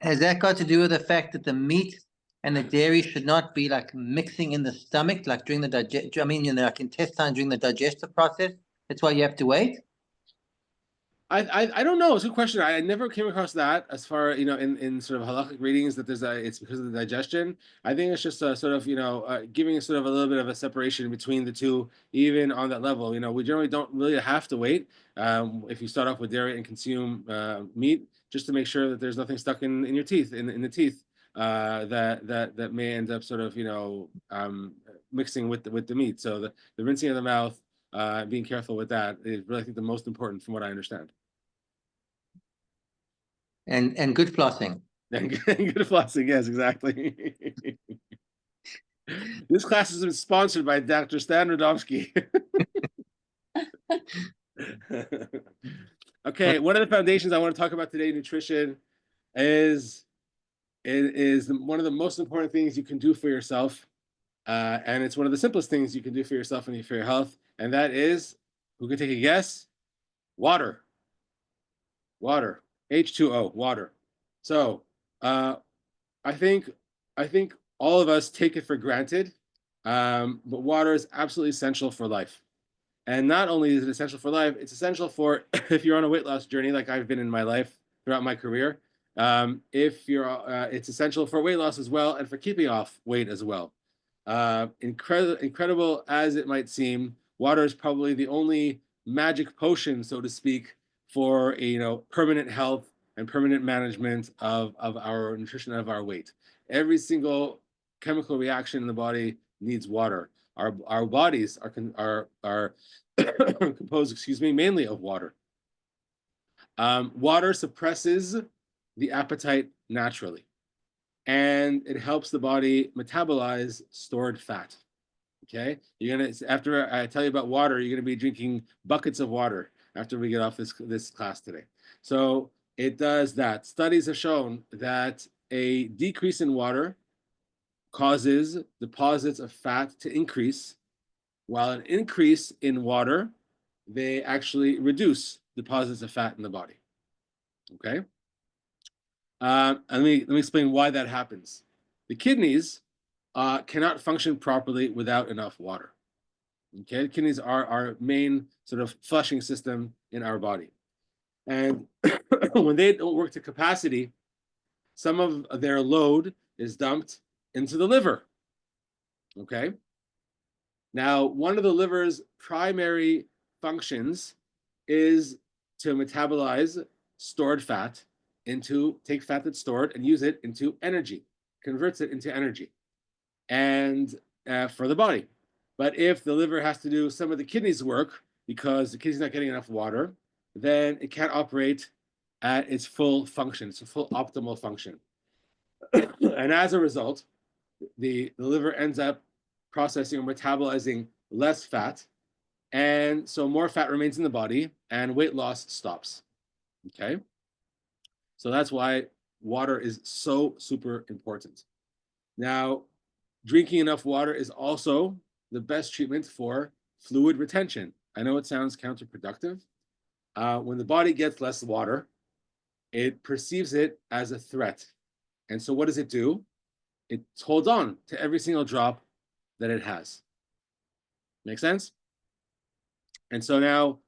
Has that got to do with the fact that the meat and the dairy should not be like mixing in the stomach, like during the like intestine during the digestive process? That's why you have to wait? I don't know. It's a good question. I never came across that as far in sort of halachic readings that it's because of the digestion. I think it's just sort of giving sort of a little bit of a separation between the two, even on that level. We generally don't really have to wait if you start off with dairy and consume meat, just to make sure that there's nothing stuck in your teeth, in the teeth, that may end up sort of mixing with the meat. So the rinsing of the mouth, being careful with that is really, I think, the most important from what I understand. And good flossing. And good flossing, yes, exactly. This class has been sponsored by Dr. Stan Radomski. Okay, one of the foundations I want to talk about today, nutrition, is one of the most important things you can do for yourself, and it's one of the simplest things you can do for yourself and for your health, and that is, who can take a guess? Water. Water. H2O, water. So I think all of us take it for granted, but water is absolutely essential for life. And not only is it essential for life, it's essential for if you're on a weight loss journey like I've been in my life throughout my career. If you're, it's essential for weight loss as well and for keeping off weight as well. Incredible as it might seem, water is probably the only magic potion, so to speak, for permanent health and permanent management of our nutrition, of our weight. Every single chemical reaction in the body needs water. Our bodies are composed, excuse me, mainly of water. Water suppresses the appetite naturally, and it helps the body metabolize stored fat. Okay, after I tell you about water, you're gonna be drinking buckets of water after we get off this class today. So it does that. Studies have shown that a decrease in water causes deposits of fat to increase, while an increase in water, they actually reduce deposits of fat in the body. Okay. Let me explain why that happens. The kidneys cannot function properly without enough water. Okay, the kidneys are our main sort of flushing system in our body, and when they don't work to capacity, some of their load is dumped into the liver. Okay. Now, one of the liver's primary functions is to metabolize stored fat take fat that's stored and use it into energy, converts it into energy, and for the body. But if the liver has to do some of the kidneys' work because the kidney's not getting enough water, then it can't operate at its full function, its full optimal function. And as a result, the liver ends up processing or metabolizing less fat, and so more fat remains in the body and weight loss stops. Okay, so that's why water is so super important. Now, drinking enough water is also the best treatment for fluid retention. I know it sounds counterproductive. When the body gets less water, it perceives it as a threat. And so what does it do? It holds on to every single drop that it has. Make sense? And so now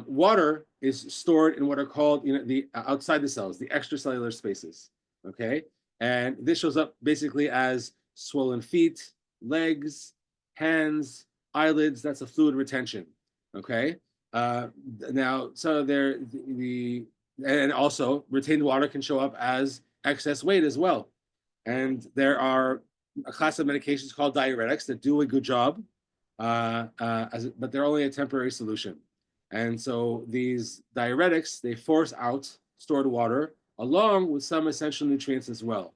water is stored in what are called, the outside the cells, the extracellular spaces. Okay, and this shows up basically as swollen feet, legs, hands, eyelids. That's a fluid retention. Okay, now so and also retained water can show up as excess weight as well. And there are a class of medications called diuretics that do a good job, but they're only a temporary solution. And so these diuretics, they force out stored water along with some essential nutrients as well.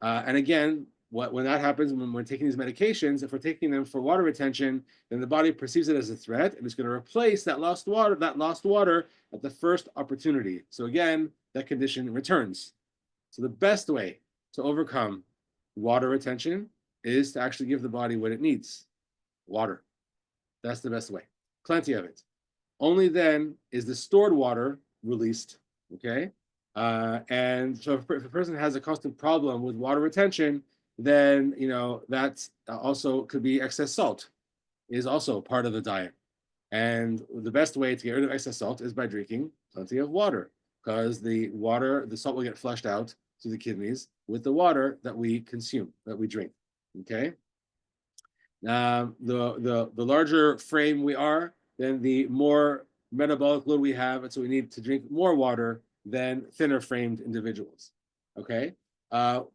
And again, when that happens, when we're taking these medications, if we're taking them for water retention, then the body perceives it as a threat and it's going to replace that lost water at the first opportunity. So again, that condition returns. So the best way to overcome water retention is to actually give the body what it needs, water. That's the best way, plenty of it. Only then is the stored water released, okay? And so if a person has a constant problem with water retention, then, that's also could be excess salt is also part of the diet. And the best way to get rid of excess salt is by drinking plenty of water, because the salt will get flushed out to the kidneys with the water that we consume, that we drink, okay? The larger frame we are, then the more metabolic load we have, and so we need to drink more water than thinner framed individuals. Okay.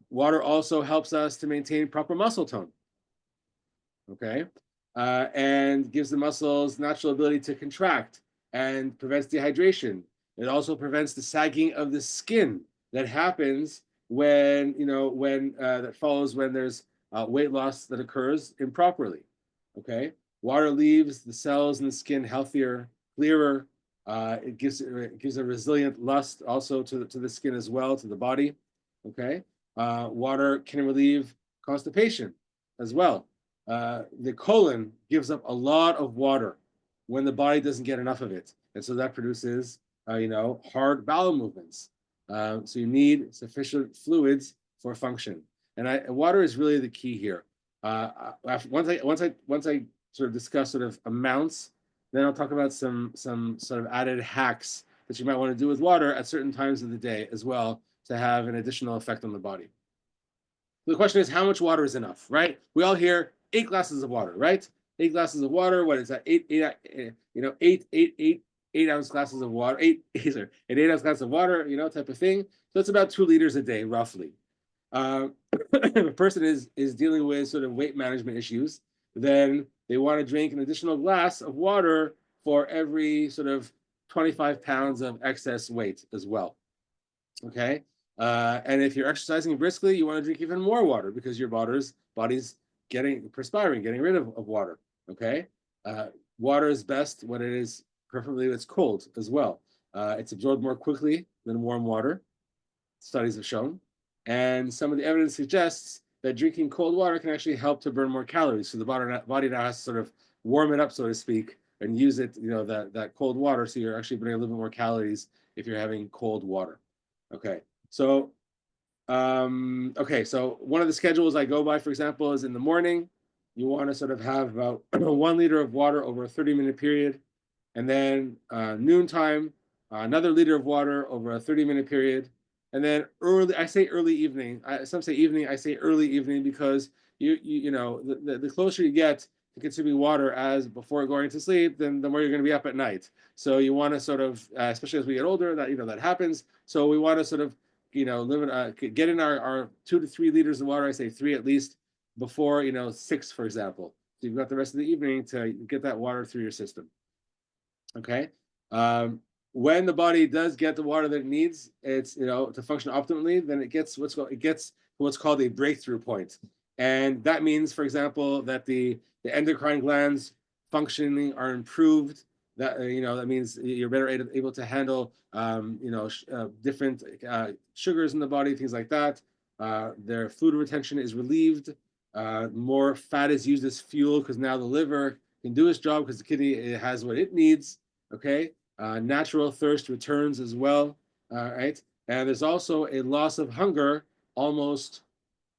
Water also helps us to maintain proper muscle tone. Okay. And gives the muscles natural ability to contract and prevents dehydration. It also prevents the sagging of the skin that happens when that follows when there's weight loss that occurs improperly. Okay, water leaves the cells in the skin healthier, clearer. It gives a resilient lust also to the skin as well, to the body. Okay, water can relieve constipation as well. The colon gives up a lot of water when the body doesn't get enough of it, and so that produces hard bowel movements. So you need sufficient fluids for function, and water is really the key here. Once I sort of discuss sort of amounts, then I'll talk about some sort of added hacks that you might want to do with water at certain times of the day as well to have an additional effect on the body. The question is, how much water is enough, right? We all hear 8 glasses of water, right? 8 glasses of water. What is that? 8 ounce glasses of water. An 8 ounce glass of water, type of thing. So it's about 2 liters a day, roughly. If a person is dealing with sort of weight management issues, then they want to drink an additional glass of water for every sort of 25 pounds of excess weight as well. Okay. And if you're exercising briskly, you want to drink even more water because your body's perspiring, getting rid of water. Okay. Water is best when preferably it's cold as well. It's absorbed more quickly than warm water, studies have shown. And some of the evidence suggests that drinking cold water can actually help to burn more calories. So the body now has to sort of warm it up, so to speak, and use it, that cold water. So you're actually burning a little bit more calories if you're having cold water. Okay. So, so one of the schedules I go by, for example, is in the morning, you want to sort of have about 1 liter of water over a 30-minute period. And then noontime, another liter of water over a 30-minute period. And then I say early evening. Some say evening. I say early evening because the closer you get to consuming water before going to sleep, then the more you're going to be up at night. So you want to sort of, especially as we get older, that happens. So we want to sort of, get in our 2 to 3 liters of water. I say 3 at least before 6, for example. So you've got the rest of the evening to get that water through your system. Okay. When the body does get the water that it needs, it's to function optimally, then it gets what's called a breakthrough point, and that means, for example, that the endocrine glands functioning are improved. That that means you're better able to handle different sugars in the body, things like that. Their fluid retention is relieved. More fat is used as fuel because now the liver can do its job because the kidney has what it needs. Okay. Natural thirst returns as well, right? And there's also a loss of hunger almost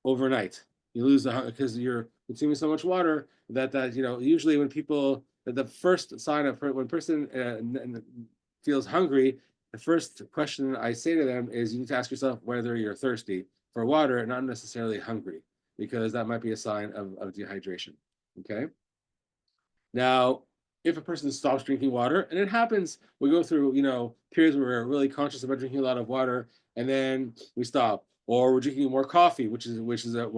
overnight. You lose the hunger because you're consuming so much water that usually when people, the first sign of when a person feels hungry, the first question I say to them is you need to ask yourself whether you're thirsty for water, not necessarily hungry, because that might be a sign of dehydration. Okay. Now, if a person stops drinking water, and it happens, we go through, periods where we're really conscious about drinking a lot of water, and then we stop, or we're drinking more coffee, which is a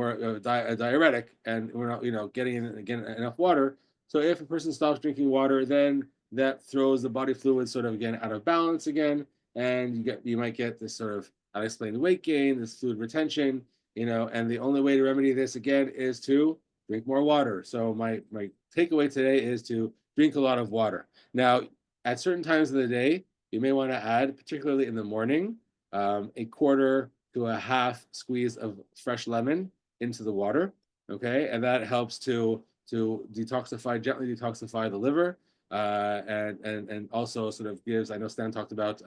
diuretic, and we're not, getting enough water. So if a person stops drinking water, then that throws the body fluid sort of again out of balance again, and you might get this sort of unexplained weight gain, this fluid retention, and the only way to remedy this again is to drink more water. So my takeaway today is to drink a lot of water. Now, at certain times of the day, you may want to add, particularly in the morning, a quarter to a half squeeze of fresh lemon into the water. Okay, and that helps to gently detoxify the liver, and also sort of gives. I know Stan talked about.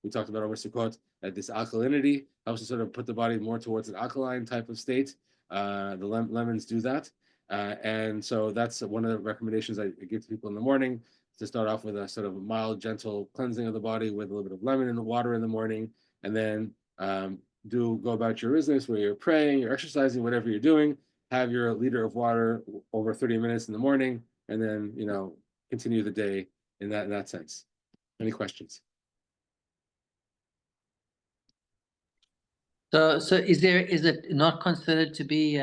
We talked about over Sukkot that this alkalinity helps to sort of put the body more towards an alkaline type of state. The lemons do that. And so that's one of the recommendations I give to people in the morning, to start off with a sort of mild, gentle cleansing of the body with a little bit of lemon in the water in the morning, and then go about your business where you're praying, you're exercising, whatever you're doing. Have your liter of water over 30 minutes in the morning, and then continue the day in that sense. Any questions? So is it not considered to be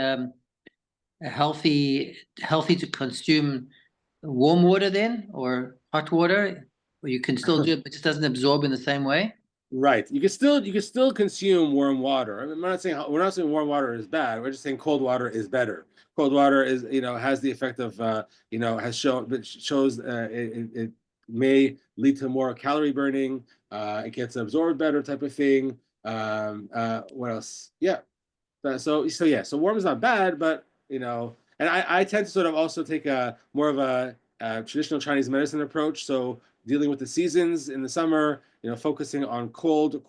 healthy to consume warm water then, or hot water, or you can still do it, but it just doesn't absorb in the same way? Right. You can still consume warm water. I mean, we're not saying warm water is bad. We're just saying cold water is better. Cold water is has the effect of shows it may lead to more calorie burning. It gets absorbed better, type of thing. What else? Yeah. So warm is not bad, but and I tend to sort of also take a more of a traditional Chinese medicine approach. So dealing with the seasons in the summer, focusing on cold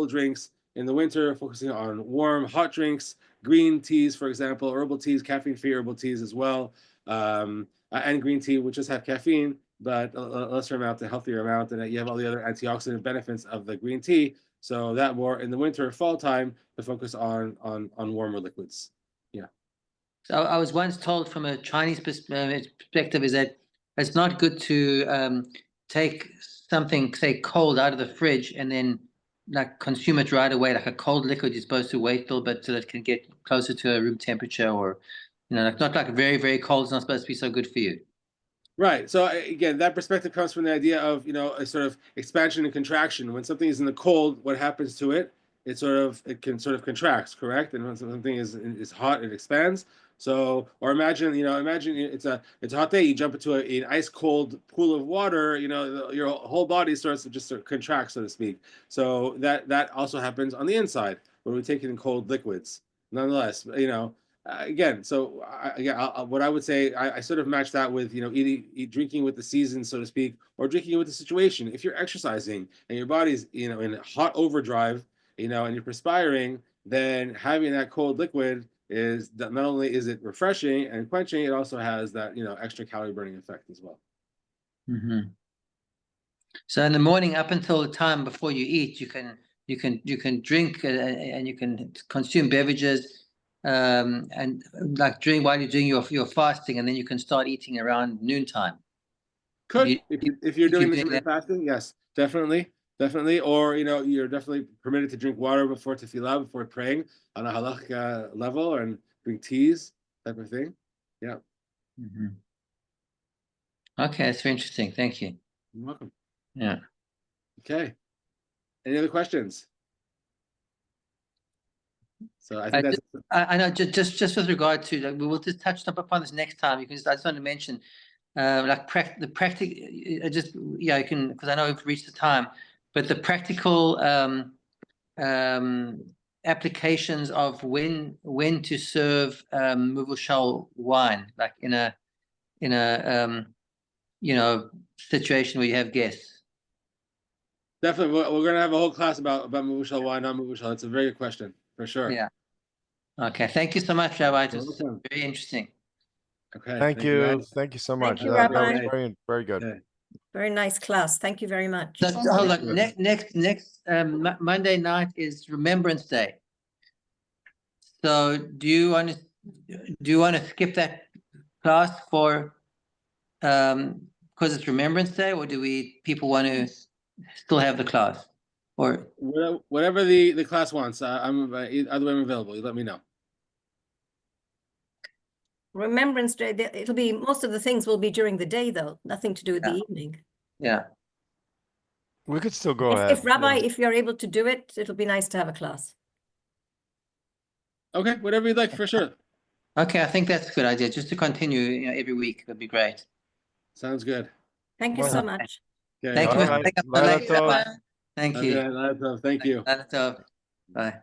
drinks in the winter, focusing on warm, hot drinks, green teas, for example, herbal teas, caffeine-free herbal teas as well, and green tea, which just have caffeine, but a lesser amount, a healthier amount, and you have all the other antioxidant benefits of the green tea. So that more in the winter, fall time, to focus on warmer liquids. So I was once told from a Chinese perspective is that it's not good to take something, say, cold out of the fridge and then like consume it right away. Like a cold liquid, you're supposed to wait a little bit so that it can get closer to a room temperature, or like not like very, very cold. It's not supposed to be so good for you. Right. So again, that perspective comes from the idea of, a sort of expansion and contraction. When something is in the cold, what happens to it? It can sort of contracts, correct? And when something is hot, it expands. So, or imagine it's a hot day. You jump into an ice cold pool of water. Your whole body starts to just sort of contract, so to speak. So that also happens on the inside when we take in cold liquids. Nonetheless, again, so what I would say, I sort of match that with drinking with the season, so to speak, or drinking with the situation. If you're exercising and your body's in hot overdrive, and you're perspiring, then having that cold liquid is that not only is it refreshing and quenching, it also has that extra calorie burning effect as well. Mm-hmm. So in the morning, up until the time before you eat, you can drink and you can consume beverages, and like while you're doing your fasting, and then you can start eating around noontime. Could if you're doing doing intermittent fasting, yes, definitely, or you're definitely permitted to drink water before tefillah, before praying on a halakha level, and drink teas, type of thing. Yeah. Mm-hmm. Okay, that's very interesting. Thank you. You're welcome. Yeah. Okay. Any other questions? So I think that's I know just with regard to, like, we will just touch upon this next time, because I just want to mention like the practical, you can, because I know we've reached the time, but the practical applications of when to serve Muvashal wine, like in a situation where you have guests. definitely, we're going to have a whole class about Muvushal, why not Muvushal. It's a very good question, for sure. Yeah. Okay. Thank you so much, Rabbi. It You're was welcome. very interesting. Okay. Thank you. guys. Thank you so much. you, That Rabbi. was very good. Okay. Very nice class. Thank you very much. So, Thank hold you. on. Next Monday night is Remembrance Day. So do you want to skip that class for because it's Remembrance Day, or do people want to still have the class? Or Whatever the class wants. Either way I'm available. You let me know. Remembrance Day, it'll be, most of the things will be during the day, though, nothing to do with the evening. yeah. We could still go If ahead. Rabbi, yeah. if you're able to do it, it'll be nice to have a class. Okay, whatever you'd like, for sure. Okay, I think that's a good idea. Just to continue, every week would be great. Sounds good. Thank you Well, so much. Okay. Thank you, All Mr. right. Rabbi. Laila tov. Thank Okay, you. Thank you. Bye.